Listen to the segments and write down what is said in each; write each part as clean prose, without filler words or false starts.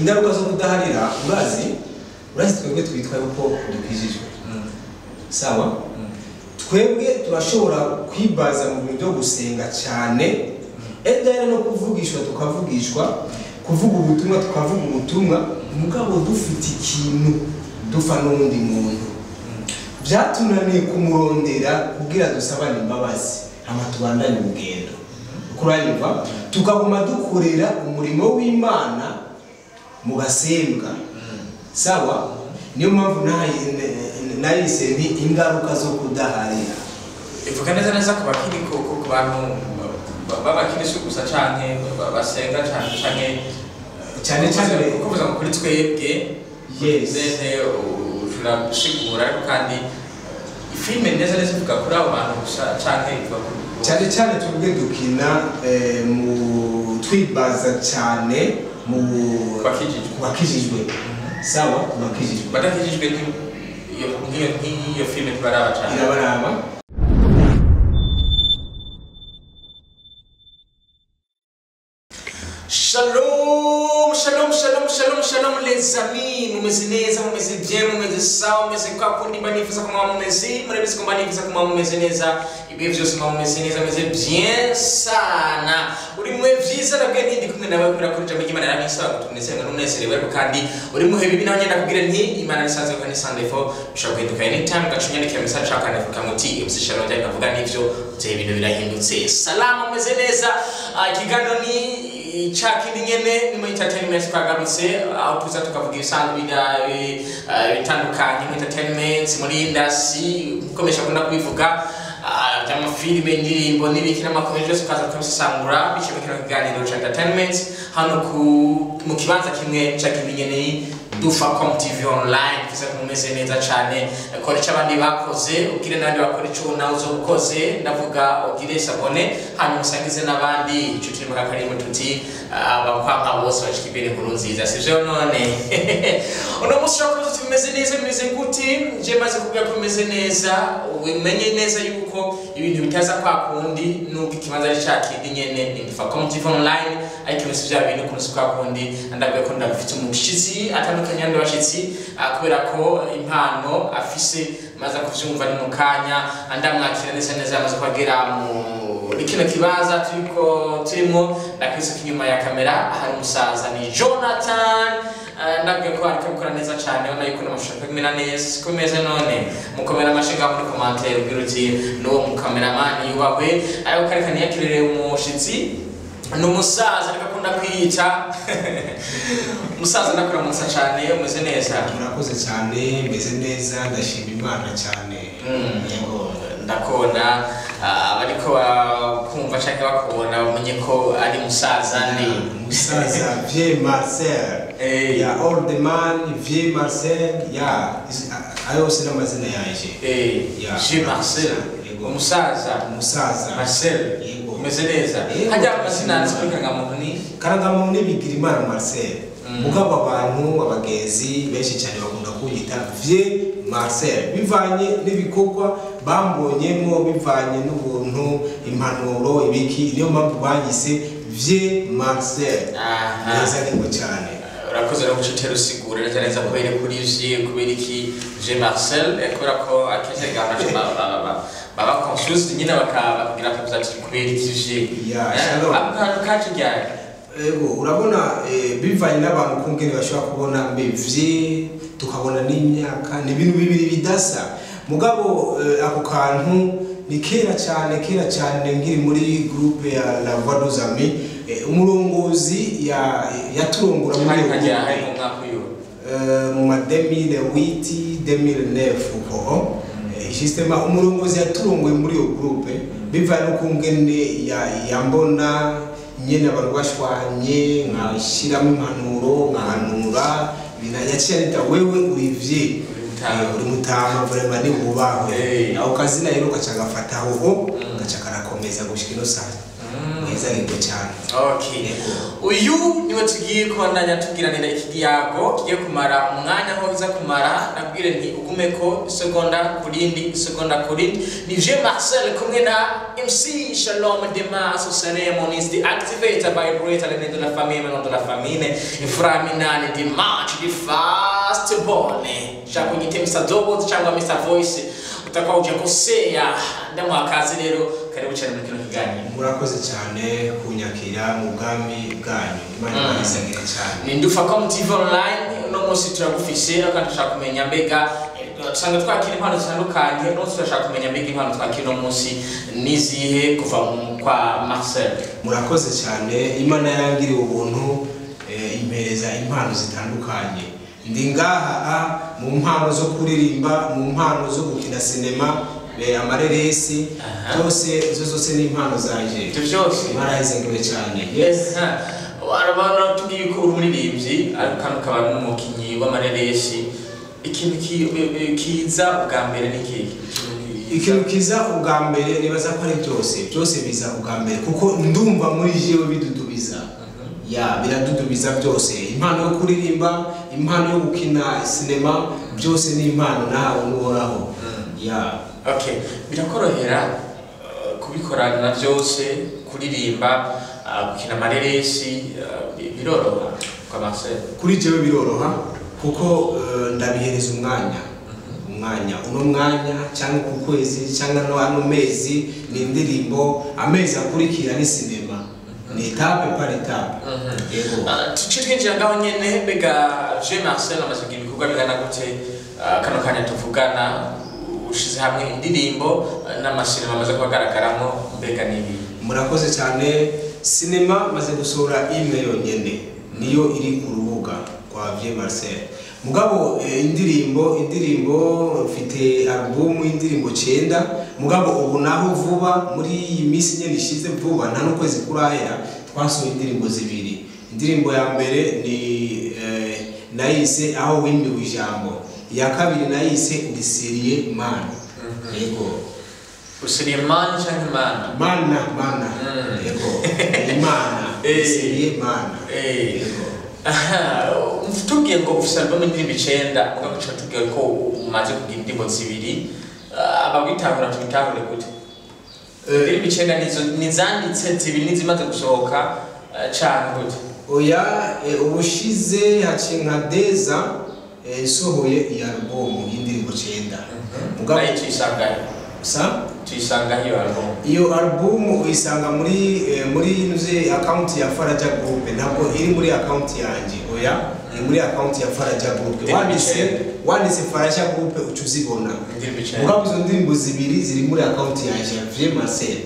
ingaruka zo kudaharira urazi twebwe twitwa yuko dukijijwe sawa twebwe turashobora kwibaza mu bintu byo gusenga cyane edere no kuvugishwa tukavugishwa kuvuga ubutumwa tukavuga ubutumwa mugabo dufite ikintu dufa n'undi muntu byatunaniye kumurondera kugira dusabane imbabazi hama tubandanye urugendo kuranyumva tukaguma dukorera umurimo w'Imana mu gasembwa sawa niyo mpamvu nahise nti ingaruka zo kudaharira ivuga neza ku bakiri ku bantu babakirisi gusa canke basenga cyane kuvuga ngo kuri twebwe yes turasigura ariko kandi filime neza ivuga kuri abo bantu gusa canke ivuga cyane tuvuge dukina mu twibaza cyane mu bakijijwe sawa bakijijwe badakijijwe nk'iyo filime tubaraba cyane irabaraba Shalom les amis, mumeze neza, mumeze bien, mumeze sawa, mumeze kwa kundi banifuza kama mumeze, murabizi ko banifuza kama mumeze neza, ibihe byose mumeze neza, mumeze bien sana. Uri mu vyiza nabwe ndi kumwe nawe kuri kuri jambo y'Imana n'isaba gutunezenga n'unezerewe ariko kandi uri mu hebi binaho nyenda kugira nti Imana nisanze ko ni Sunday for ushobora guhinduka anytime gacunya ni kemisa chaka na kamuti MC Shalom njya kuvuga n'ivyo bye ibintu birahindutse. Salama mumeze neza, ikiganiro ni chakindi nyene ni mu entertainment twagarutse aho tuza tukavuga ibisanzwe bitandukanye mu entertainment muri industry ukomesha kunda kubivuga by'amafilime indirimbo n'ibikina makomedi byose ukaza tukabisangura bishimye kino kiganiro cha entertainment hano mu kibanza kimwe chakindi nyene Dufacom TV online kiza kumeze neza cyane kora cy'abandi bakoze ubwire nandi bakora cyo nawe uzo ukoze ndavuga ubwire sabone hanyuma usangize nabandi inshuti mukakarimu tuti abakwanga bose bashikibere nkuru nziza sivyo none uno musi wakoze tumeze neza bimeze guti je maze kubya kumeze neza umenye neza yuko ibintu bitaza kwa kundi nuko ikibanza ari cyakindi nyene ni Dufacom TV online ariko sivyo bintu kunusu kwa kundi ndabwe ko ndabifite umushitsi kanyando bashitsi kubera ko impano afise maza kuvyumva ni mukanya andamwakira neza maze kwagera mu rikino kibaza turimo ndakwise kinyuma ya kamera hari umusaza ni Jonathan ndabwe ko ari kubikora neza cyane ona yuko namashaka kumena neza kumeze none mukomera amashinga muri commentaire biruti no mu cameraman yubawe ayo karekani yakirere umushitsi numusaza ndakunda kwiyita musaza nakora munsa cyane umeze neza murakoze cyane meze neza ndashima Imana cyane yego ndakona abariko bakumva cyane bakubona bamenye ko ari musaza ni musaza Vieux Marcel ya old man Vieux Marcel ya ayo sina mazina yaje Vieux Marcel umusaza Marcel umeze neza hajya amazina nzikika ngamuntu ni Karangamuntu ni Bigirimana Marcel mugabo abantu abagezi benshi cyane bakunda kuyita Vieux Marcel bivanye n'ibikorwa bambonyemo bivanye n'ubuntu impanuro ibiki niyo mpamvu banyise Vieux Marcel neza niko cyane urakoze no gucitera usigura neza kubera kuri kubera iki Vieux Marcel ekora ko akeze gana baba confused nyine bakagira akavuza ati kubera ikije akaje ryari ego urabona bivanye n'abantu kungene bashobora kubona mbevye tukabona n'imyaka n'ibintu bibiri bidasa mugabo ako kantu ni kera cyane ngiri muri groupe ya La Voix des Amis umurongozi yaturongora muri mu 2008 2009 uko Sistema umurongozi yaturongoye muri iyo groupe bivanye n'ukungene yambona nyene abantu bashwanye nkashiramo impanuro nkahanura binayaciye nita wewe Olivier uri mutama vraiment ni ubahwe aho kazina rero gacagafataho gaca karakomeza gushika ino saa muhezagirwe cyane. Okay. Uyu niwe tugiye kubandanya tugiranira ikiyago kigiye kumara umwanya aho biza kumara nabwire nti ugumeko seconda kurindi ni je Marcel kumwe na MC Shalom Demas ceremonies the activator vibrator le de la famille non de la famille Framinani di match di fast bone cyangwa nyitemisa double cyangwa Mr Voice utakwa uje kosea ndamwakazi rero karibu cyane muri kino kiganiro. Murakoze cyane kunyakira mu bwami bwanyu. Imana ibisangire cyane. Ni Ndufacom TV online no munsi turagufise kandi dushaka kumenya mbega usanga twakira impano zitandukanye no turashaka kumenya mbega impano twakira no munsi nizihe kuva kwa Marcel. Murakoze cyane. Imana yangiriye ubuntu impereza impano zitandukanye. Ndi ngaha mu mpano zo kuririmba, mu mpano zo gukina sinema, amareresi zose ni impano zanje. Byose marahizengiwe cyane. Yes. Arabana tugiye ko umuririmbyi ariko kaba n'umukinyi w'amareresi. Ikintu kiza ubwa mbere ni ikintu kiza ubwa mbere nibaza ko ari byose biza ubwa mbere kuko ndumva muri jewe bidudubiza. Biradudubiza byose. Impano yo kuririmba, impano yo gukina sinema, byose ni impano nawe n'uhoraho. Okay, birakorohera kubikorana byose, kuririmba, gukina amareresi, biroroha kwa Marcel. Kuri jewe biroroha kuko ndabihereza umwanya uno mwanya cyangwa ku kwezi cyangwa no mezi ni indirimbo, amezi akurikira ni sinema, ni etape par etape. Tucitwinjira ngaho nyene bega je Marcel amaze kugira ibikorwa bigana gute kano kanya tuvugana ushize hamwe indirimbo n'amasinema amaze kugaragaramwo mbega nibi. Murakoze cyane. Sinema maze gusohora imwe yonyene niyo iri ku rubuga kwa Vieux Marcel. Mugabo indirimbo mfite album indirimbo 9 mugabo ubu naho vuba muri iyi minsi nyene ishize vuba nta n'ukwezi kurahera twasohoye indirimbo 2. Indirimbo ya mbere ni nayise aho wimbiwe ijambo, ya kabiri nayise Uriseriye Mana. Yego Uriseriye Mana cyangwa Mana yego Imana Uriseriye Mana. Yego mvutugiye ngo ufise album indirimbo 9 ugakuca tugiye ko umaze kugira indirimbo 2 ababitahura tubitahure gute? Indirimbo 9 nizanditse 2 nizimaze gusohoka cyane gute? Oya ubushize hacinka Deza isohoye iyi album y'indirimbo 9. Mugabo tuyisanga iyo album uyisanga muri nuze account ya Faraja Group, ntabwo iri muri account yanjye. Oya iri muri account ya Faraja Group. Wanditse Faraja Group ucuzibona. Mugabo izo ndirimbo 2 ziri muri account yanjye Vieux Marcel.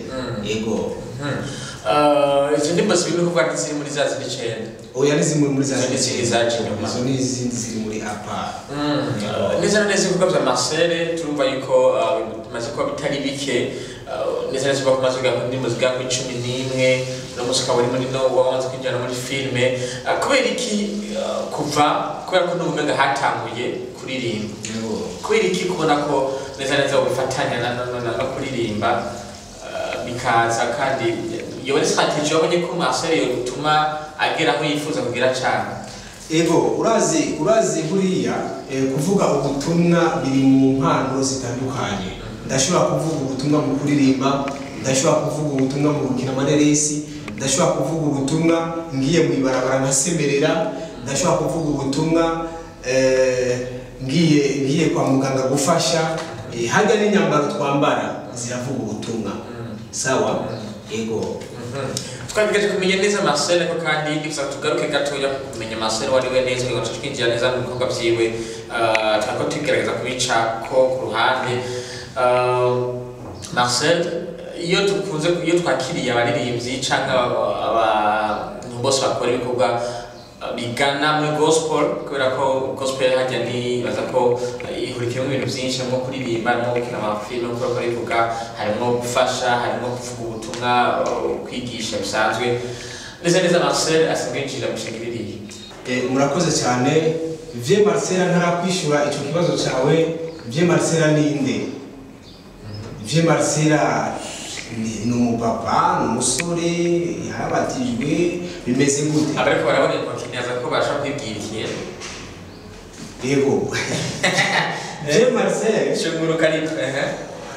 Yego izo ndirimbo 2 kuvuga ko ziri muri za 9. Oya ni zimwe muri za 9. Izo ni izindi ziri muri apa. Neza ibikorwa bya Marcel turumva yuko bimaze kuba bitari bike. Neza ziba kumaze kugira indirimbo zigera ku 11 no musika bari muri no wabanze kwinjira muri filme. Kubera iki kubera ko n'ubumenga hatanguye kuririmba. Kubera iki kubona ko neza ubifatanya na kuririmba bikaza kandi iyo strategy wabonye ko Marcel yotuma agera aho yifuza kugira cyane. Ego urazi buriya kuvuga ubutumwa biri mu mpano zitandukanye. Ndashobora kuvuga ubutumwa mu kuririmba, ndashobora kuvuga ubutumwa mu gukina amareresi, ndashobora kuvuga ubutumwa ngiye mu ibarabara nkasemerera, ndashobora kuvuga ubutumwa ngiye kwa muganga gufasha. Hajya n'inyambaro twambara ziravuga ubutumwa. Sawa? Ego twabigaje kumenya neza Marcel ko kandi ndivisa tugaruke gatoya kumenya Marcel wari we neza ngo twinjira neza mu bikorwa byiwe. Twako tugerageza kubica ko ku ruhande. Marcel iyo twakiriye abaririmbyi cyangwa abantu bose bakora ibikorwa bigana muri gospel, kubera ko gospel hajya ni baza ko ihurikiyemo ibintu byinshi nko kuririmba no gukina amafilme no gukora ivuga, harimo gufasha, harimo kuvuga ubutumwa, kwigisha bisanzwe. Neza Marcel asingejira mushingiririye. Murakoze cyane. Vieux Marcel ntarakwishura ico kibazo cyawe. Vieux Marcel ninde? Vieux Marcel ni umupapa n'umusore yarabatijwe bimeze gute abariko barabona bakinyaza ko basha kwibwira ikintu yego je Marcel shunguruka ariko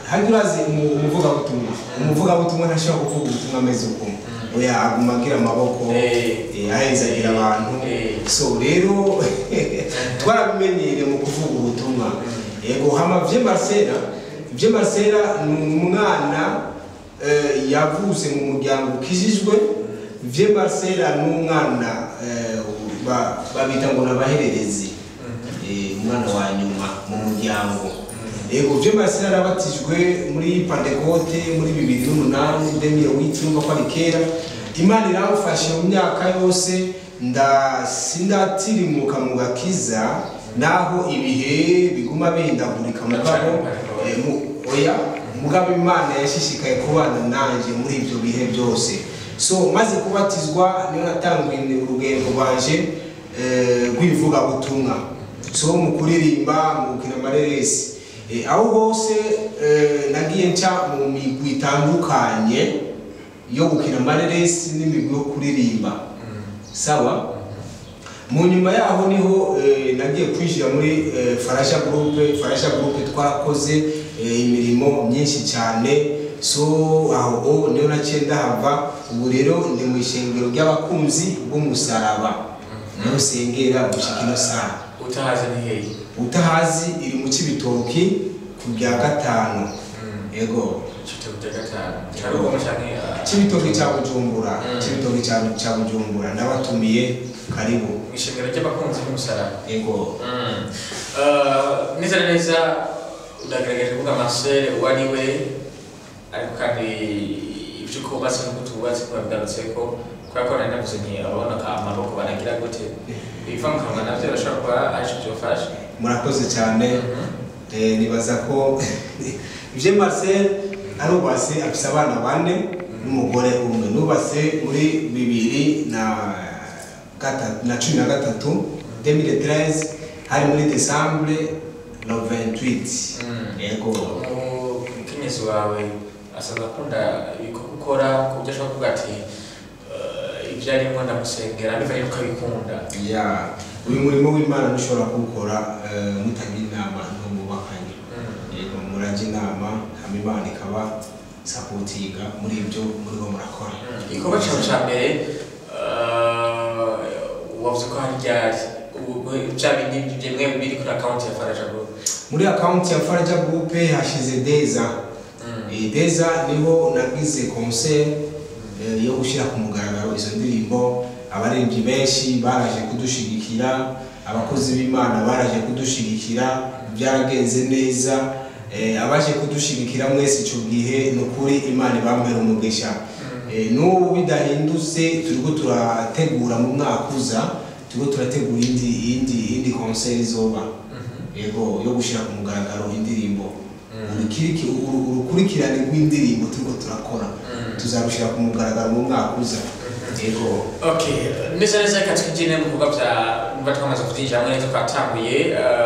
hagirazi umuvugabutumwa ntashobora kuvuga ubutumwa ameze uko oya aguma agira amaboko aheza agira abantu so rero twarabimenyereye mu kuvuga ubutumwa yego hama vye Marcela ni umwana yavuze mu muryango ukijijwe vye Marcela ni umwana babita ngo nabahererezi umwana wa nyuma mu muryango yego vye Marcela arabatijwe muri Pentecote muri 2008 2008 ko ari kera Imana iramufashe mu myaka yose sindatirimuka mu gakiza naho ibihe biguma bindagurika mugabo mugabo Imana yashishikaye kubana nanje muri ibyo bihe byose so maze kubatizwa niyo natanguye urugendo rwanje rw'ivuga butumwa so mu kuririmba mu gukina amareresi aho hose nagiye nca mu migwi itandukanye yo gukina amareresi n'imigwi yo kuririmba sawa mu nyuma yaho niho nagiye kwinjira muri Faraja Group twarakoze imirimo myinshi cyane so aho niho naciye ndahava ubu rero ndi mu ishengero ry'abakunzi b'umusaraba no sengera gushikino sana utahazi ni hehe utahazi iri mu Cibitoki ku bya gatanu yego Cibitoki cya Bujumbura cya Bujumbura nabatumiye karibu ishengero ry'abakunzi b'umusaraba yego neza udagaragaje kuvuga Marcel wariwe ariko kandi ibyo kubatse no kutubatse kwabigarutse ko kwakora navuze nti abona ka amaboko baragira gute bifamuka navyo bashaka kwa aje byofasha murakoze cyane nibaza ko ivye Marcel arubase afise abana bane n'umugore umwe nubase muri 2013 2013 hari muri Decembre no 28 yego umukenyezi wawe asaza kunda gukora kubyo ashaka kuvuga ati ibyarimo ndamusengera bivanye uko abikunda uyu murimo w'Imana ntushobora kuwukora mutagira inama n'umubakanye yego murajya inama hama Imana ikaba sapotinga muri ibyo muriho murakora igikorwa cyawe cya mbere wavuze ko hari ryari bya bindi bimwe biri kuri account ya Faraja Group muri account ya Faraja Group hashize Deza niho nagize concert yo gushira ku mugaragaro izo ndirimbo abaririmbyi benshi baraje kudushigikira abakozi b'Imana baraje kudushigikira byaragenze neza abaje kudushigikira mwese cyo gihe nukuri Imana bambera umugisha n'ubu bidahindutse turiko turategura mu mwaka uza turiko turategura indi concert izoba yego yo gushira ku mugaragaro indirimbo urukurikirane rw'indirimbo turiko turakora tuzarushira ku mugaragaro mu mwaka uza yego okay neza katwijine mu kuvuga bya twamaze kutinjira muri cyo twatanguye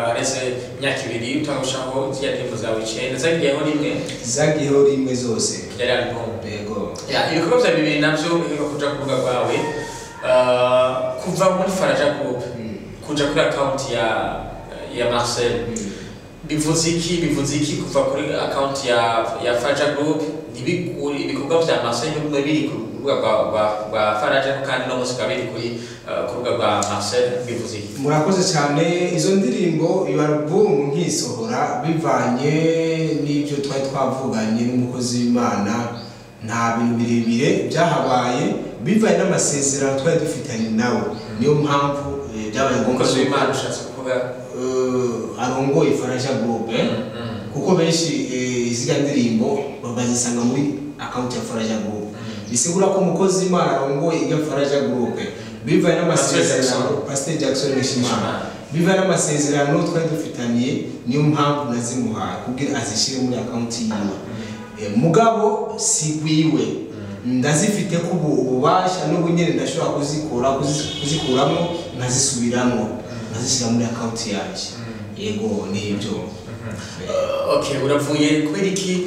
harese myaka 2 utangushaho ziya ndirimbo zawe 9 zagiyeho rimwe zose yari album yego ibikorwa bya bibiri navyo kuja kuvuga kwawe kuva muri Faraja Group kuja kuri account ya Marcel bivuze iki kuva kuri account ya Faraja Group ibikorwa bya Marcel bimwe biri ku rubuga rwa Faraja kandi no musika biri kuri rubuga rwa Marcel bivuze iki murakoze cyane izo ndirimbo iyo album nkisohora bivanye n'ibyo twari twavuganye n'umukozi w'Imana nta bintu birebire byahabaye bivanye n'amasezerano twari dufitanye nawe niyo mpamvu byabaye ngombwa umukozi w'Imana ushatse kuvuga arongoye Faraja Group kuko benshi iziga ndirimbo bazisanga muri account ya Faraja Group bisigura ko umukozi w'Imana arongoye iyo Faraja Group bivanye n'amasezerano Pastor Jackson Nishimana bivanye n'amasezerano twari dufitaniye niyo mpamvu nazimuhaye kugira azishire muri account yiwe mugabo sigwiwe ndazifite ko ububasha n'ubunyene ndashobora kuzikuramo nkazisubiramo nkazishyira muri account yaje yego nibyo okay uravuye kwiriki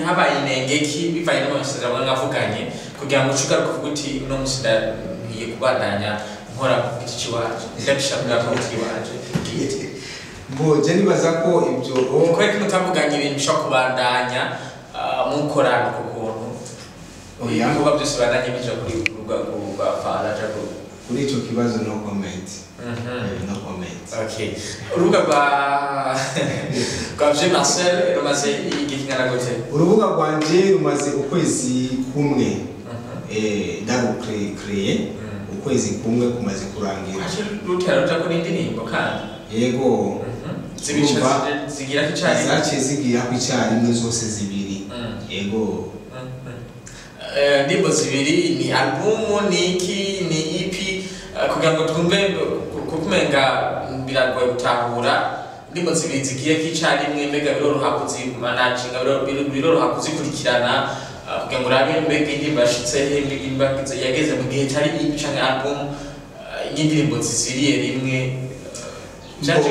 habaye inengeki bivanye n'amasezerano mwavuganye kugira ngo ucugaruke kuvuga uti uno munsi ndagiye kubandanya nkora iki kiwaje ndabishaka ko kiwaje mboje nibaza ko ibyo ko reka mutavuganye ibintu bishobora kubandanya mukorana ku kuntu ibikorwa byose bandanye bija kuri rwa fara jago kuri ico kibazo no comment. No comment. Okay. Urubuga kwa Je Marcel rumaze igihe kingana gute? Urubuga rwanje rumaze ukwezi kumwe. Ndago créer ukwezi kumwe kumaze kurangira. Rutera ruja ko n'indirimbo kandi. Yego. Zigira kicari. Zaciye zigira kwicari imwe zose zibiri. Yego. Ndimbo zibiri ni album ni iki ni EP kugira ngo twumve kukumenga biragoye gutahura ndimbo zibiri zigiye kicari imwe mbega biroroha kuzimanaging biroroha kuzikurikirana kugira ngo urabe mbega indirimbo yashitse indirimbo yageze mu gihe cyari EP canke album y'indirimbo zisiriye rimwe jaje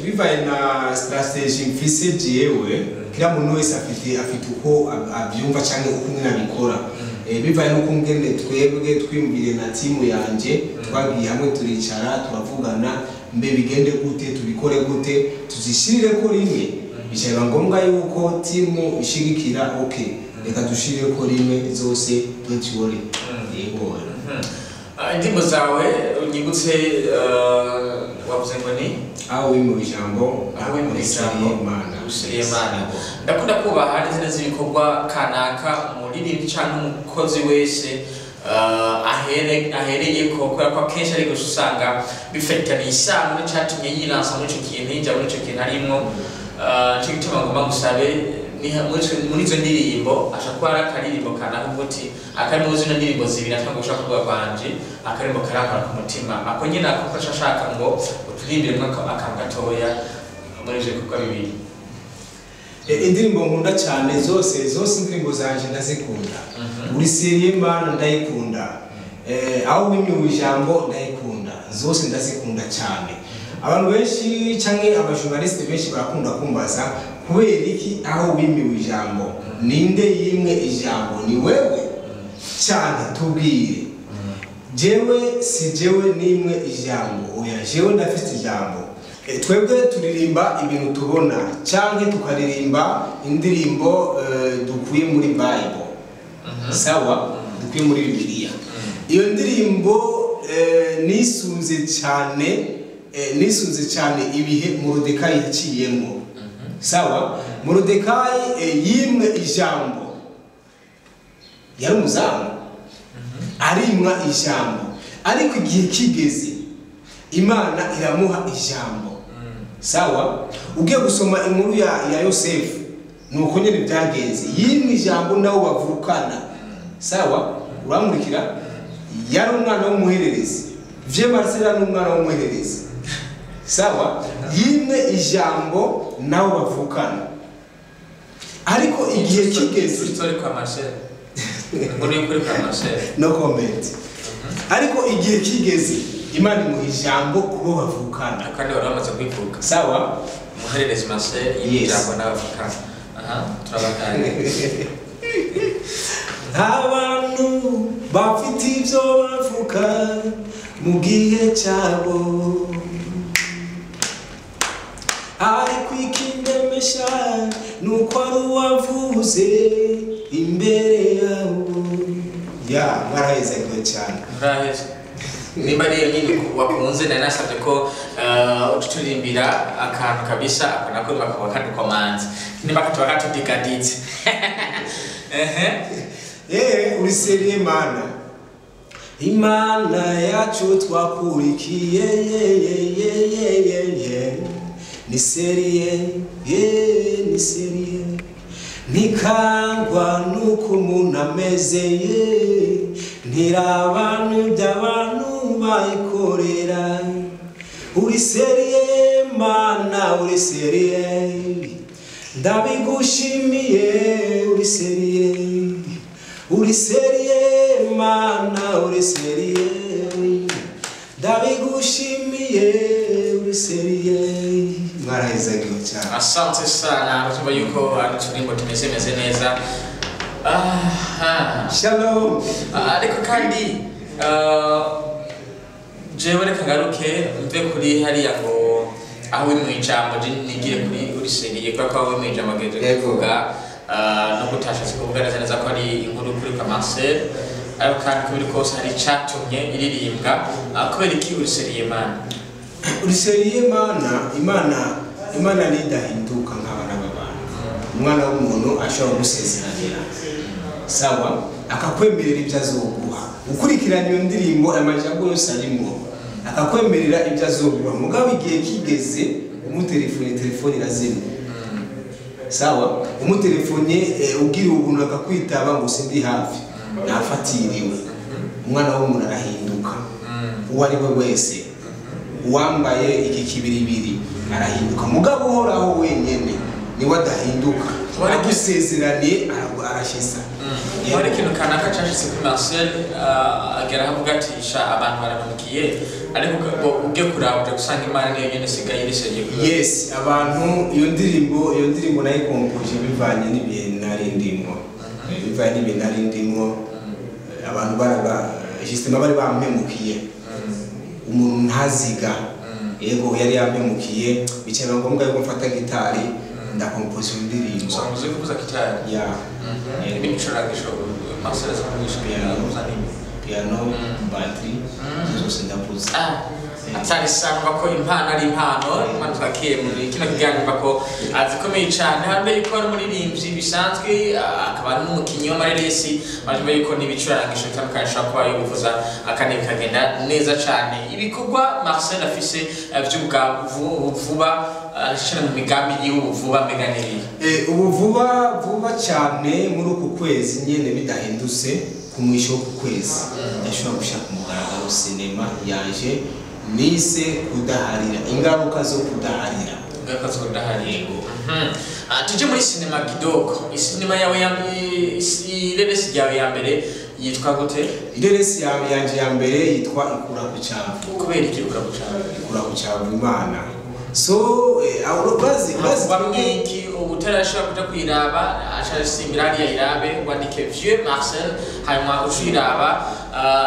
bivanye na strategy mfise jewe kila muntu wese afite uko abyumva cyangwa uko umwe abikora bivanye n'uko ngene twebwe twimbire na timu yanje twagiye hamwe turicara turavugana mbe bigende gute tubikore gute tuzishirire ko rimwe bicaye ngombwa yuko timu ishigikira okay reka dushirire ko rimwe zose ntitwore yego indirimbo zawe unyibutse wavuze ngo ni aho mu ijambo Imana ndakunda kubaha n'izina z'ibikorwa kanaka umuririmbyi cyangwa umukozi wese ahereye ko kenshi ari gusa usanga bifitanye isano n'icyatumye yiransa muri icyo kintu yinjira muri icyo kintu arimo cyo gituma ngomba gusabe muri izo ndirimbo ashaka kuba ari akaririmbo kanaka uti akarimo zino ndirimbo zibiri atanga gushaka kuvuga kwanje akarimo karakora ku mutima ako nyine ako ashaka ngo uturimbire akantu gatoya muri ivyo bikorwa bibiri. Indirimbo nkunda cyane zose indirimbo zanje ndazikunda. Uri serie Mana ndayikunda. Aho wimye ijambo ndayikunda. Zose ndazikunda cyane. Abantu benshi canke abajournaliste benshi barakunda kumbaza kubera iki aho wimye ijambo ninde yimwe ijambo ni wewe cyane tubwire. Jewe si jewe nimwe ijambo oya jewe ndafite ijambo. Twebwe turirimba ibintu tubona canke tukaririmba indirimbo dukuye muri Bible. Sawa dukuye muri Bibiliya. Iyo ndirimbo nisunze cyane ibihe Moridekayi yaciyemo. Sawa Moridekayi yimwe ijambo yari umuzamu arimwa ijambo ariko igihe kigeze Imana iramuha ijambo. Sawa ugiye gusoma inkuru ya Yosefu nuko nyene byagenze yimwe ijambo nawo bavukana. Sawa uramurikira yari umwana w'umuhererezi Je Marcel n'umwana w'umuhererezi. Sawa yimwe ijambo nawo bavukana ariko igihe kigeze story kwa Marcel nguri kuri kwa Marcel no comment ariko igihe kigeze Imana mu ijambo kubo bavukana kandi baramaze kwivuka. Sawa umuhererezi Marcel y'ijambo n'abavukana turabakanye abantu bafite ibyo bavuga mu gihe cyabo ariko ikindemesha nuko ari uwavuze imbere yabo mwaraheze cyane nimba rero nyine wakunze nari nasabye ko uturirimbira akantu kabisa akanako bakaba kandi komanze nimba katuba katudigaditse uri serie Mana Imana yacu twakurikiye ni serie ntikangwa nuko umuntu ameze ntirabantu by'abantu bayikorera uri serie Mana uri serie ndabigushimiye uri serie Mana uri serie ndabigushimiye uri serie mwarahezagiwe cyane. Asante sana rutuba yuko turimbo tumeze neza. Shalom. Ariko kandi jewe reka ngaruke mve kuri hariya ngo aho mu ijambo nigire kuri uri serie kwa aho mu ijambo geze kuvuga no gutashatse kuvuga neza ko ari inkuru kuri ka Marcel. Ariko kandi kuri kose hari cyatumye iririmbwa kubera iki uri serie man. Uri serie Imana nidahinduka nk'abana b'abantu. Umwana w'umuntu ashobora gusezeranira. Sawa akakwemerera ibyo azoguha. Ukurikirana iyo ndirimbo amajambo yose arimo. Akakwemerera ibyo azoguha. Mugabo igihe kigeze telefone irazimye. Sawa umutelefone ugira ubuntu akakwitaba ngo sindi hafi. Nafatiriwe. Umwana w'umuntu arahinduka. Uwo ari we wese uwambaye iki kibiribiri arahinduka. Mugabo uhoraho wenyene ni wadahinduka. Agusezeraniye arashisa. Wari kintu kanaka cyashitse kuri Marcel agera havuga ati sha abantu baramukiye ariko ubwe kuraba gusanga Imana niyo nyene sigaye iriseye. Yes abantu iyo ndirimbo nayo kompuje bivanye n'ibihe narindimo. Bivanye n'ibihe narindimo abantu system bari bampemukiye. Umuntu ntaziga yego yari yampemukiye bicaye ngombwa yuko mfata gitari ndakompoza indirimbo. Usanzwe kuvuza gitari? Yeah. Binicurangisho Marcel azamugisha piano, battery, zose ndavuza. Atari sangwa ko impano ari impano Imana twakiye muri kino kiganiro bako azikomeye cyane hande yuko ari umuririmbyi bisanzwe akaba n'umukinyi w'amareresi majwe yuko nibicurangisho cyangwa kwa yo guvuza akane kagenda neza cyane. Ibikorwa Marcel afise by'ubwa vuba ashira mu migambi y'ubu vuba meganiri. Ubu vuba cyane muri uku kwezi nyene bidahindutse kumwisho ku kwezi ndashobora gushaka umugaragaro sinema yaje nise kudaharira ingaruka zo kudaharira. Tuje muri sinema kidogo. Sinema yawe ireresi yawe ya mbere yitwa gute? Ireresi yawe yanje ya mbere yitwa Ikura ku Cyavu. Kubera iki Ikura ku Cyavu? Ikura ku Cyavu Imana. So bazi bamwiki ubutarashaka kuja kwiraba ashasimbira hariya irabe wandike Vieux Marcel hanyuma ushiraba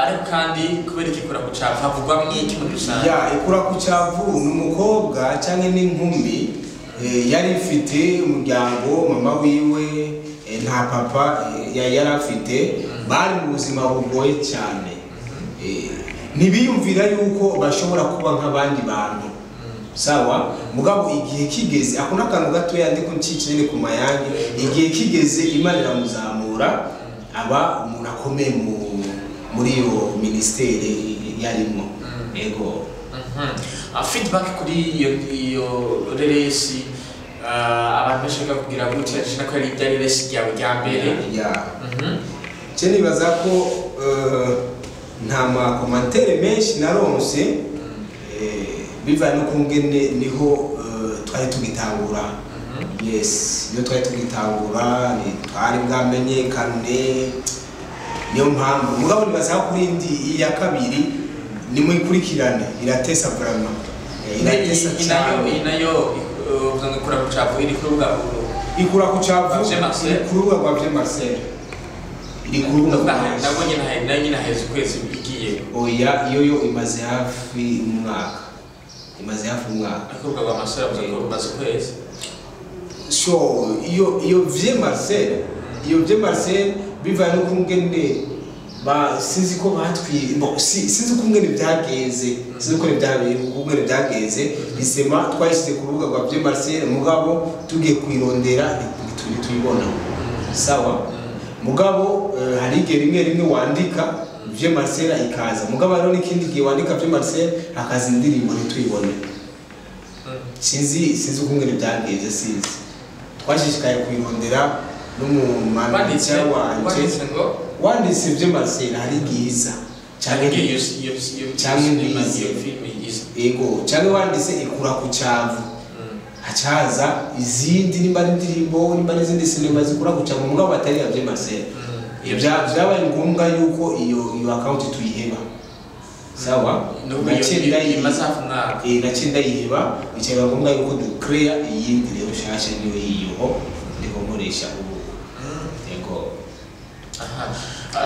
ariko kandi kubera iki Ikura ku Cyavu havugwa mwiki muri rusange? Ikura ku Cyavu ni umukobwa cyangwa n'inkumi yari ifite umuryango mama wiwe nta papa yari afite bari mu buzima bugoye cyane. Ntibiyumvira yuko bashobora kuba nk'abandi bantu. Sawa mugabo igihe kigeze akona kantu gato yandiko ncicene ku mayange igihe kigeze Imana iramuzamura aba umuntu akomeye muri iyo ministeri yarimo. Ego feedback kuri iyo reresi abantu bashaka kugira gute cyane ko ari reresi yawe ya mbere. Cyane baza ko nta ma commentaire menshi naronse bivanye no kungene niho twari tugitangura. Yes niyo twari tugitangura ni twari bwamenyekane niyo mpamvu mugabo nibaza kuri indi ya kabiri nimwe ikurikirane iratesa vraiment iratesa cyane. Inayo uzanga Ikura ku Cyavu iri kurubuga Ikura ku Cyavu kurubuga rwa Vieux Marcel iri kurubuga nabonye nayo nyina heza ukwezi igiye. Oya iyo imaze hafi umwaka. Akurubuga rwa Marcel umaze ukwezi. So iyo Vieux Marcel bivanye no kungene sinzi ko batwi sinzi kungene byagenze bisema twashyize ku rubuga rwa Vieux Marcel mugabo tugiye kwirondera tuyibona. Sawa mugabo hari igihe rimwe wandika Vieux Marcel ikaza mugabo rero n'ikindi gihe wandika Vieux Marcel akaza indirimbo ntituyibone. Sinzi kungene byagenze sinzi twashishikaye kwirondera n'umumanager wanje wanditse Vieux Marcel hari giza cyane ego cyane wanditse Ikura ku Cyavu hacaza izindi nimba indirimbo nimba n'izindi sinema zikura ku Cyavu mugabo batari Vieux Marcel. Byabaye ngombwa yuko iyo account tuyiheba. sawa nacenda yimasafunga nacenda yiba icyo ngombwa yuko ducrea iyindi rero shasha niyo yiyo ndiko nkoresha ubu yego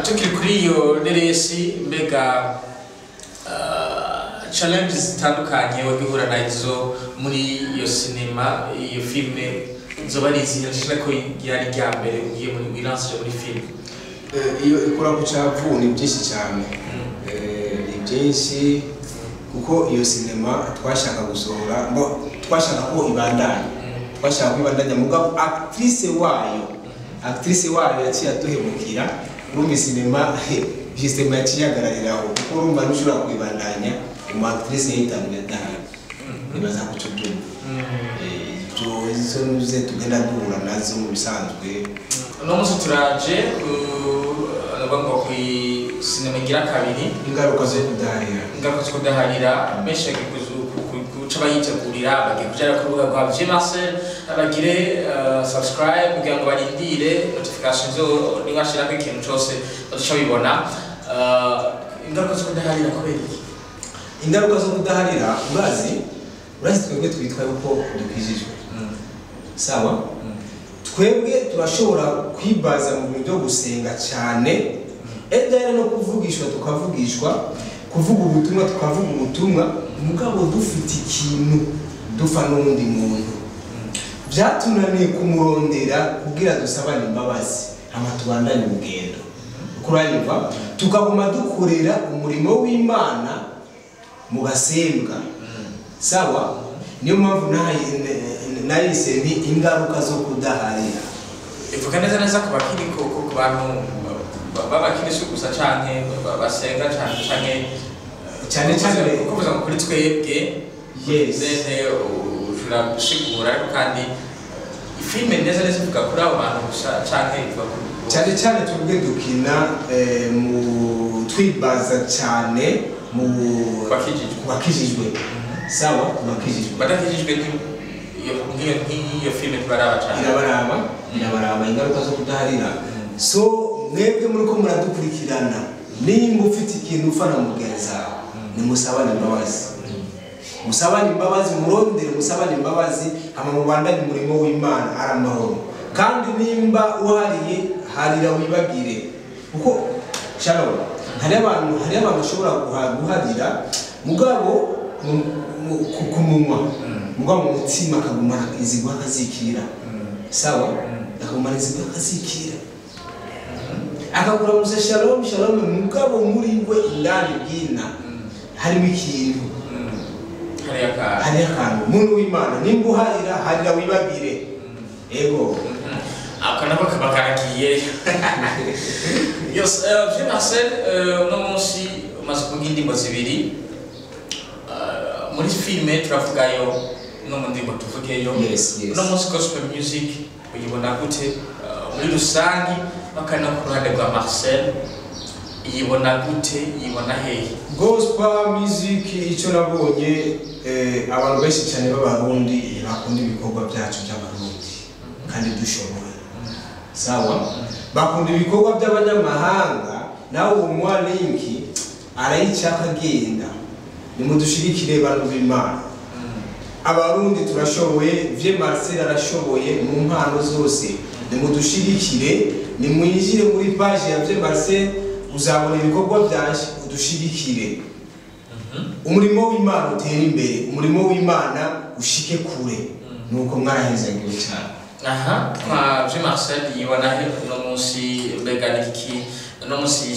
tukiri kuri iyo deresi mbega challenges zitandukanye wabihura nazo muri iyo sinema iyo filme zoba ari izihe ko yari rya mbere ugiye muri wilansije muri filme iyo ikora ku cyavu ni byinshi cyane ni byinshi kuko iyo sinema twashaka gusohora twashaka ko ibandanya twashaka ko ibandanya mugabo actrice wayo yaciye aduhemukira muri sinema system yaciyagarariraho kuko urumva nushobora kwibandanya umu actrice yitangira dahari nibaza ko cyumva izo nuze tugenda duhura nazo mu bisanzwe no musi turaje ngo ku sinema igira kabiri ingaruka zo kudaharira meshe kuca bayitegurira bagiye kujya ku rubuga rwa Marcel abagire subscribe kugira ngo barindire notification zo nibashira ko ikintu cyose baduca bibona ingaruka zo kudaharira kubera iki ingaruka zo kudaharira urazi twebwe twitwa yuko dukijijwe sawa twebwe turashobora kwibaza mu buryo gusenga cyane edere no kuvugishwa tukavugishwa kuvuga ubutumwa tukavuga ubutumwa mugabo dufite ikintu dufa n'undi muntu byatunaniye kumurondera kugira dusabane imbabazi hama tubandanye urugendo kuranyumva tukaguma dukorera umurimo w'Imana mu gasembwa sawa niyo mpamvu nahise nti ingaruka zo kudaharira ivuga neza ku bakiri ku bantu babakirisi gusa canke basenga cyane kuvuga kuri twebwe nene urasigura kandi filme neza ivuga kuri abo bantu gusa canke ivuga cyane twebwe dukina mu twibaza cyane mu bakijijwe sawa bakijijwe badakijijwe iyo filme tubaraba cyane irabaraba ingaruka zo kudaharira so mwebwe muri ko muradukurikirana nimba ufite ikintu ufana mugenzi wawe nimusabane imbabazi murondere musabane imbabazi hama mubandanye umurimo w'Imana ari amahoro kandi nimba uhariye harira wibagire kuko shalom hari abantu bashobora guharira mugabo ku munwa mugabo mu mutima akagumana izigwa akazikira sawa akagumana izigwa akazikira akagura musa shalom mugabo muri we indani bwina harimo ikintu hari akantu umuntu w'Imana nimba uharira harira wibagire ego akanako kabakaragiye Marcel uno munsi umaze kuvuga indirimbo zibiri muri filme turavugayo no mu ndirimbo tuvugeyo uno munsi gospel music uyibona gute muri rusangi bakana ku ruhande rwa Marcel yibona gute yibona hehe gospel music icyo nabonye abantu benshi cyane b'abarundi bakunda ibikorwa byacu by'abarundi kandi dushoboye sawa bakunda ibikorwa by'abanyamahanga nawe umwa linki arayicyaka agenda nimudushigikire bantu b'Imana abarundi turashoboye Marcel arashoboye mu mpano zose nimudushigikire nimwinjire muri page ya Marcel uzabona ibikorwa byaje udushigikire umurimo w'Imana utera imbere umurimo w'Imana ushike kure nuko mwarahezagiwe cyane kwa Marcel yibona he no munsi mbega niki no munsi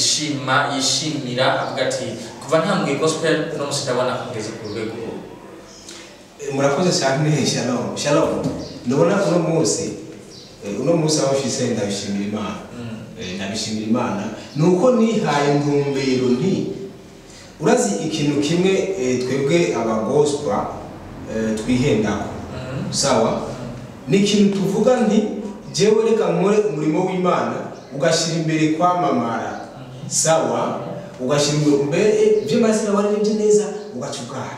yishimira avuga ati kuva ntambwe gospel no munsi ndabona kugeze ku rwego murakoze cyane shalom ndabona uno munsi abafise ndabishimira Imana nuko nihaye ntumbero nti urazi ikintu kimwe twebwe aba gospel twihendako sawa ni ikintu tuvuga nti jewe reka nkore umurimo w'Imana ugashira imbere kwamamara sawa ugashira imbere Marcel waririmbye neza ugacugara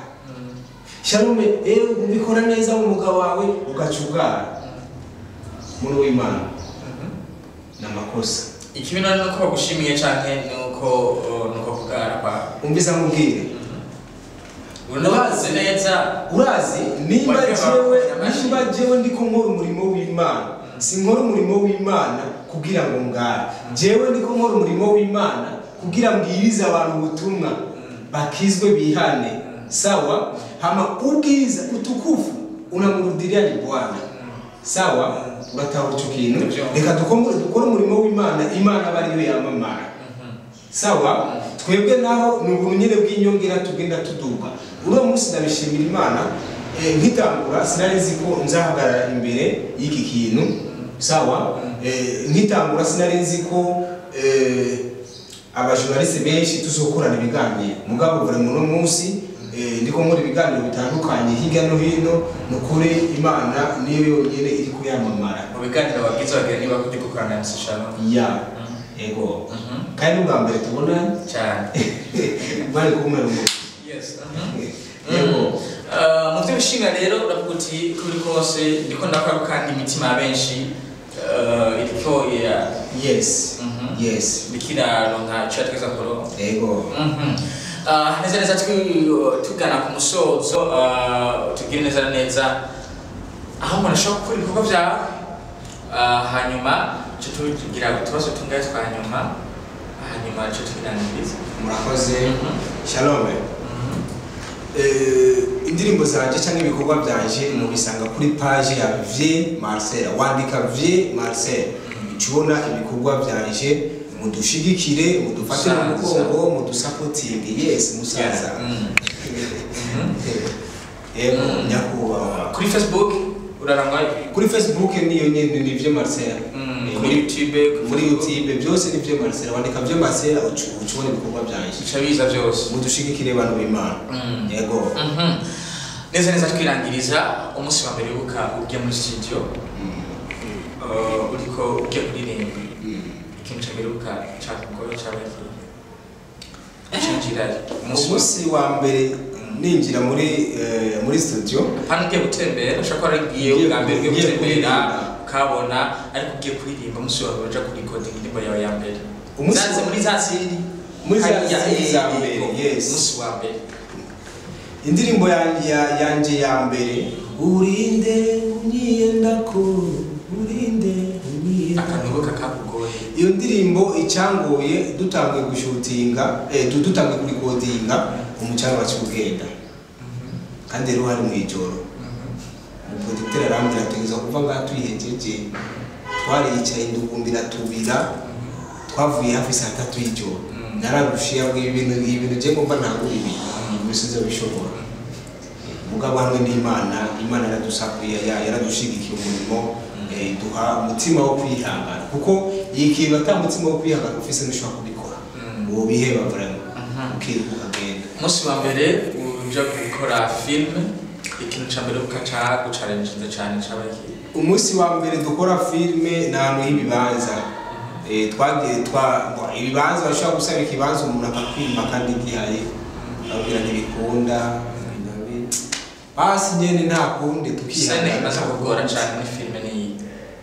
shalom ubikora neza mu mugabo wawe ugacugara muri w'Imana n'amakosa ikibina nuko bagushimiye cyane nuko kugara kwa umvise amubwire urazi neza urazi nimba jewe ndiko nkora umurimo w'Imana sinkora umurimo w'Imana kugira ngo ngare jewe ndiko nkora umurimo w'Imana kugira mbwirize abantu ubutumwa bakizwe bihane sawa hama ubwiza utukufu unamurudiria ni Bwana sawa urataho ico kintu reka dukora umurimo w'Imana Imana bari yo yamamara sawa twebwe naho n'ubunyere bw'inyongera tugenda tuduka uro munsi ndabishimira Imana nkitangura sinari nzi ko nzahagarara imbere y'iki kintu sawa nkitangura sinari nzi ko abajournaliste benshi tuzokorana ibiganiro mugabo buri munsi ndiko nkora ibiganiro bitandukanye hirya no hino nukuri Imana niyo yonyene iri kuyamamara mu biganiro bagize bagira niba kujya gukorana na Sishano ya ego kandi ubwa mbere tubona cyane bari kumwe mu yes ego mu by'ibishinga rero uravuga uti kuri kose ndiko ndakora kandi imitima benshi iriko yes yes bikiraro nka chat keza koro ego neza tugana ku musozo tugire neza aho umuntu ashobora gukora ibikorwa byawe hanyuma cyo tugira utubazo tungaye twa hanyuma cyo tugiraniriza murakoze shalom indirimbo zanje cyangwa ibikorwa byanje mu bisanga kuri page ya Vie Marcel wandika Vie Marcel ubona ibikorwa byanje mudushigikire mudufate mu mugongo mudusapoting yes musaza ego nyakuba kuri Facebook urarangwa kuri Facebook niyo nyene ni Vie Marcel kuri YouTube byose ni Vie Marcel wandika Vie Marcel ucubona ibikorwa byanje biza byose mudushigikire abantu b'Imana yego neza twirangiriza umunsi wa mbere ubuka ujya muri studio uriko ujya kuririmba ikintu cy'ameruka cyakugora cyabaki umunsi wa mbere ninjira muri studio hano ugiye gutembera ushaka aragiye ubwa mbere ugiye gutembera ukabona ariko ugiye kuririmba umunsi wa mbere uja kuri recording indirimbo yawe ya mbere umunsi muri za siri muri za mbere yes umunsi wa mbere indirimbo yanje ya mbere urinde unyiyendako urinde akanubuka kakugoye iyo ndirimbo icyangoye dutangiye gushutinga dutangiye kuri codinga umucana wacu kugenda kandi rero hari mu ijoro umuproducteur arambira tugeza kuva ngaha tuyihejeje twaricaye indugumbira tubira twavuye hafi saa 3 y'ijoro nararushiye ibintu je ngomba ntabwo ibi bisize bishobora mugabo hamwe n'Imana yaradusakuye yaradushigikiye umurimo duha umutima wo kwihangana kuko ikintu atamutima wo kwihangana ufise n'ushobora kubikora uwo biheba vraiment ukiruka ukagenda umunsi wa mbere uja gukora film ikintu ca mbere ukaca guchallenge cyane cyabaki umunsi wa mbere dukora filme n'ahantu y'ibibanza twagiye ibibanza bashobora gusaba ikibanza umuntu akakwima kandi gihari abwira ntibikunda basi nyene nta kundi tukihana sene imaze kugora cyane ni filme ni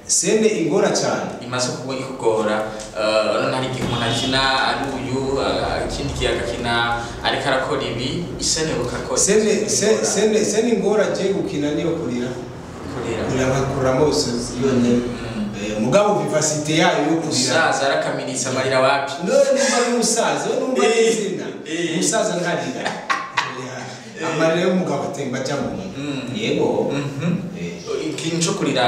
sene ingora cyane imaze kuba ikugora none hari igihe umuntu akina ari uyu ikindi kiyaga kina ariko arakora ibi isene ukakora sene ingora je gukina niyo kurira nkakuramo yone mugabo vivacité yayo yo kurira umusaza arakaminisa amarira wapi none numva n'umusaza numva n'izina umusaza nkarira amarira y'umugabo atemba cyangwa yego ikintu cyo kurira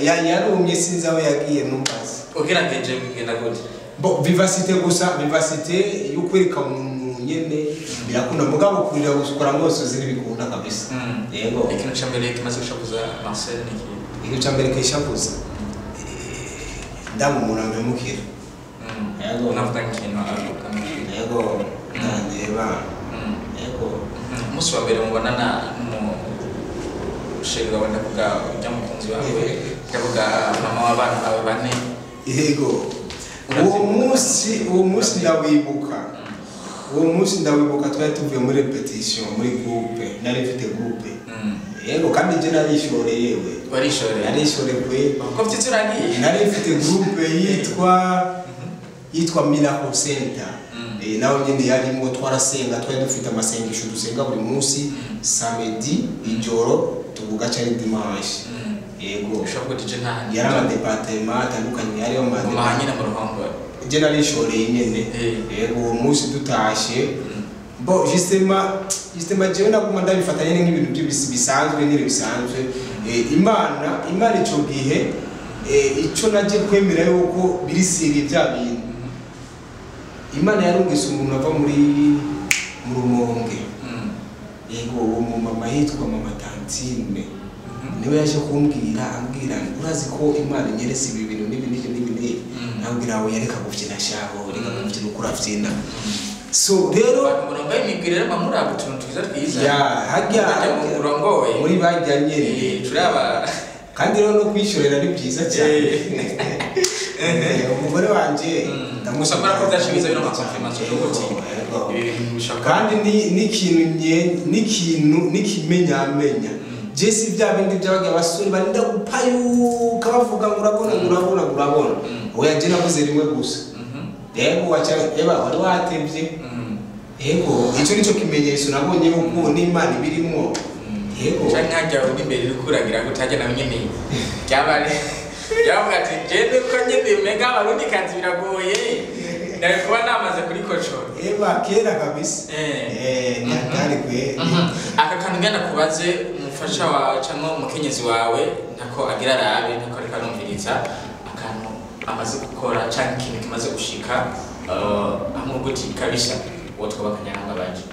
yarumye sinzi aho yagiye numbaza ugerageje bigenda gute vivacité gusa vivacité yo kwereka umuntu nyene birakunda mugabo kurira gusukura ngose ziribikunda kabisa yego ikintu cya mbere kimaze gushakuza Marcel niki ikintu cya mbere kishakuza ndamu umuntu amemukira yego navuga ikintu yego ndeba yego umunsi wa mbere mubonana shega wenda kuga ujya mukunzi wawe yavuga mama w'abana bawe bane yego uwo munsi ndawibuka twari tuvuye muri repetition muri groupe nari mfite groupe yego kandi je narishoreye yewe narishoreye kwe ko mfite urangiye nari mfite groupe yitwa Miracle Center nawe nyene yarimo twarasenga twari dufite amasengesho dusenga buri munsi samedi ijoro tuvuga cyane dimanche yego ushobora kutije nta yari ama departement atandukanye yari yo mahanyina mu ruhombo je narishoreye nyene yego uwo munsi dutashe bo justement jewe naguma ndabifatanye nk'ibintu bisanzwe nyine bisanzwe imana ico gihe ico naje kwemera yuko biri siri bya bintu imana yarungise umuntu ava muri mu Rumonge yego uwo mama yitwa mama Tantine niwe yaje kumbwira ambwira urazi ko imana inyeretse ibi bintu n'ibi nabwira aho yareka gufyina shaho reka gufyina ukuravyina so rero murongo imigirira bamuraba utuntu twiza twiza ya hajya murongoye muri bajya nyene turaba kandi rero no kwishorera ari byiza cyane umugore wanje ndamusabara ko byashibiza bino makonfirmation yo guti ibi bintu bishaka kandi n'ikimenyamenya Jesse bya bindi byabaga abasore barinda gupayuka bavuga ngo urabona oya je navuze rimwe gusa yego wacha eba wari watevye yego ico nico kimenyesho nabonye uko n'Imana birimo yego cyangwa uri imbere rikuragira gutaje na nyene cyabare yavuga ati gende ko nyene mega abarundi kanzi biragoye ndari kuba namaze kuri koco eba kera kabisa natari kwe aka kantu ngenda kubaze umufasha wa cyangwa umukenyezi wawe ntako agira rabe ntako reka numviriza akantu amaze gukora cyangwa ikintu kimaze gushika amwe guti kabisa wotwa bakanyanga baje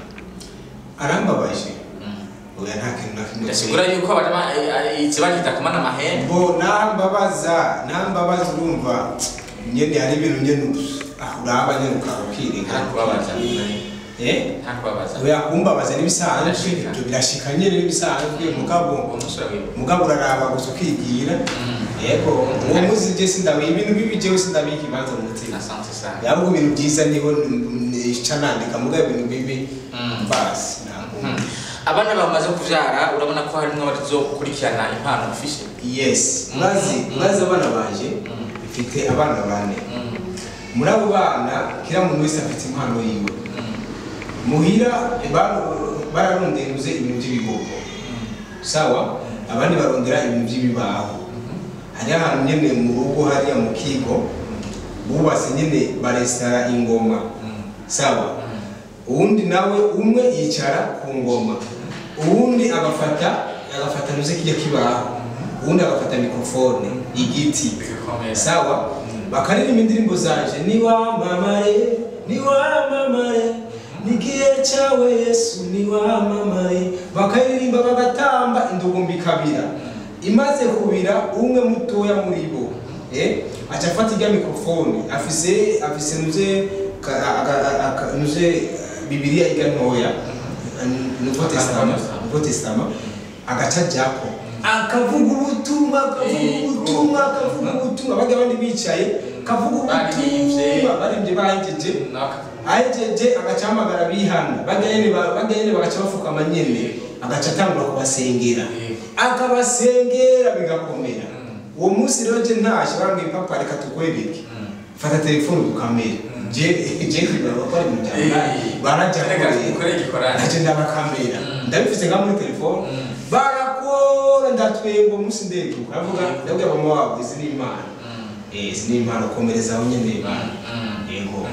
arambabaje oya nta kintu nakimwe ndasigura yuko barama ikibagita kumana amahembe bo nambabaza urumva nyene hari ibintu nyene uraba nyene ukabwirika kubabaza ntakubabaza oya kumbabaza nibisanzwe ibyo birashika nyene nibisanzwe mugabo uraraba gusa ukigira yego uwo muzi je sindawe ibintu bibi jewe sindabiki imanza mu mutima asante sana yabo ibintu byiza niho icyanandika mugabo ibintu bibi basi abana bamaze kuvyara urabona ko harimo abazokurikirana impano ufishe yes murazi abana banje bifite abana bane muri abo bana kira muntu wese afite impano yiwe muhira bararonderuze ibintu by'ibigoko sawa abandi barondera ibintu by'ibibaho hari ahantu nyene mu rugo hariya mu kigo bubase nyene barestara ingoma sawa uwundi nawe umwe yicara ku ngoma uwundi agafata nuze kijya kibaho uwundi agafata mikrofone igiti sawa bakaririmba indirimbo zanje ni wamamare nigihe cyawe Yesu ni wamamare bakaririmba bagatamba indugumbi kabira imaze kubira umwe mutoya muri bo acha afata ijya mikrofone afise nuze Bibiliya iganoya Nouveau Testament agaca jako akavuga ubutumwa baga bandi bicaye kavuga ubutumwa barembye bahejeje agacamagara bihana bagene bagaca bafuka amanyene agaca atangura kubasengera akabasengera bigakomera uwo munsi rero je ntashe bambwiye papa reka tukwereke fata telefone dukamera je bakora mu cyangwa barajya naje ndabakamera ndabifite nka muri telefone barakora ndatwego munsi ndege uravuga ndabwira mama wabo izi ni imana komereza aho nyene bana yego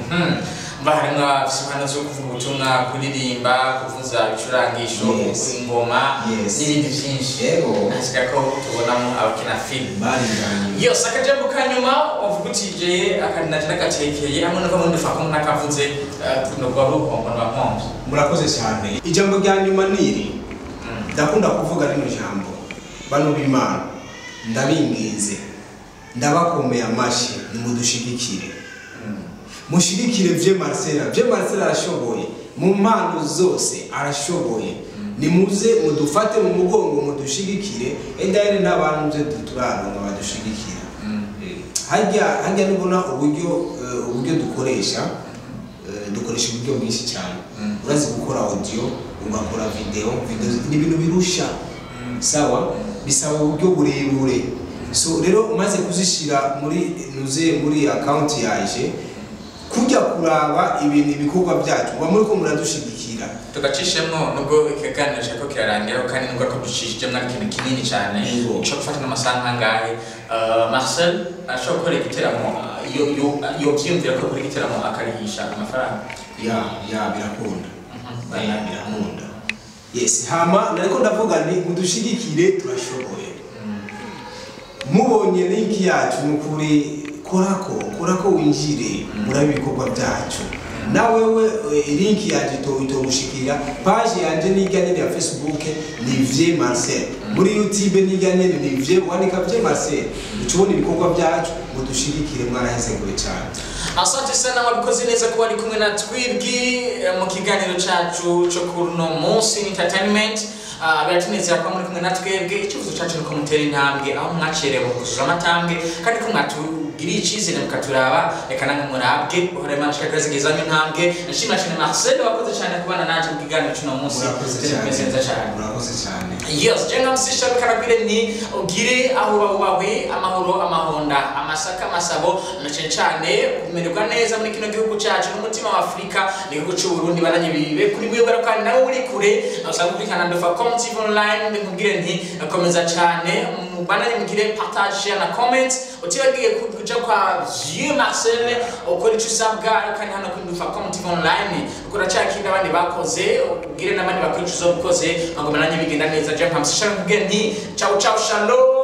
baharanga simana zo kuvuga ubutumwa kuririmba kuvuza ibicurangisho ingoma n'ibindi byinshi yego nashaka ko tubonamo abakina film barindanye yose akajambo kanyuma wavuga utije akaninaje nagatekeye hamwe no kamundi fa ko nakavuze no kwa rukombo na pompe murakoze cyane ijambo rya nyuma niri ndakunda kuvuga rino jambo bano b'Imana ndabingize ndabakomeye amashi nimudushigikire mushigikire Vye Marcel arashoboye mu mpano zose arashoboye nimuze mudufate mu mugongo mudushigikire endare n'abantu turaronka badushigikira hajya nubona uburyo dukoresha uburyo bwinshi cyane urazi gukora audio ugakora video ni ibintu birusha sawa bisaba uburyo burebure so rero maze kuzishira muri account yaje kujya kuraba ibintu ibikorwa byacu uba muri ko muradushigikira tugacishemo nubwo ikiganiro cyako kirarangira kandi nubwo ko dushishije mwa kintu kinini cyane cyo gufata n'amasaha ngahe Marcel ashobora gukora igiteramo yo byumvira ko kuri igiteramo akarihisha amafaranga ya birakunda birakunda yes hama nariko ndavuga ni mudushigikire turashoboye mubonye link yacu nukuri korako winjire muri ibikorwa byacu na wewe link yaje itogushikira page yanje niganye ya Facebook ni Vie Marcel muri YouTube niganye ni Vie wandika Vie Marcel ucubona ibikorwa byacu mudushigikire mwaraheze ngo cyane. Asante sana wabikoze neza kuba ari kumwe na twibwi mu kiganiro cyacu cyo kuno munsi entertainment biratunezera ko muri kumwe na twebwe ikivuzo cyacu nuko mutera intambwe aho mwacerewe kuzuza amatambwe kandi ko mwatugiriye icyizere mukaturaba reka nange murabwe uhora Imana ishaka zigezanye intambwe nshimira cyane Marcel wakoze cyane kubana naje mu kiganiro cy'uno munsi murakoze cyane yes jenga msisha bikarabire ni ugire aho bawe amahoro amahonda amasaka amasabo na cyane kumererwa neza muri kino gihugu cyacu n'umutima wa Afrika n'igihugu cy'u Burundi baranye bibe kuri mwe barakandi nawe uri kure usanga kuri Canada Facom TV online ndikubwire nti akomeza cyane mubana mugire partage share na comment utibagiye kuja kwa Vie Marcel ukora icyo usabwa kandi hano kuri Facom TV online ukora cyakindi abandi bakoze ubwire n'abandi bakora icyo uzobukoze ngo mananye bigenda neza je nkamushisha kubwire nti ciao ciao shalom.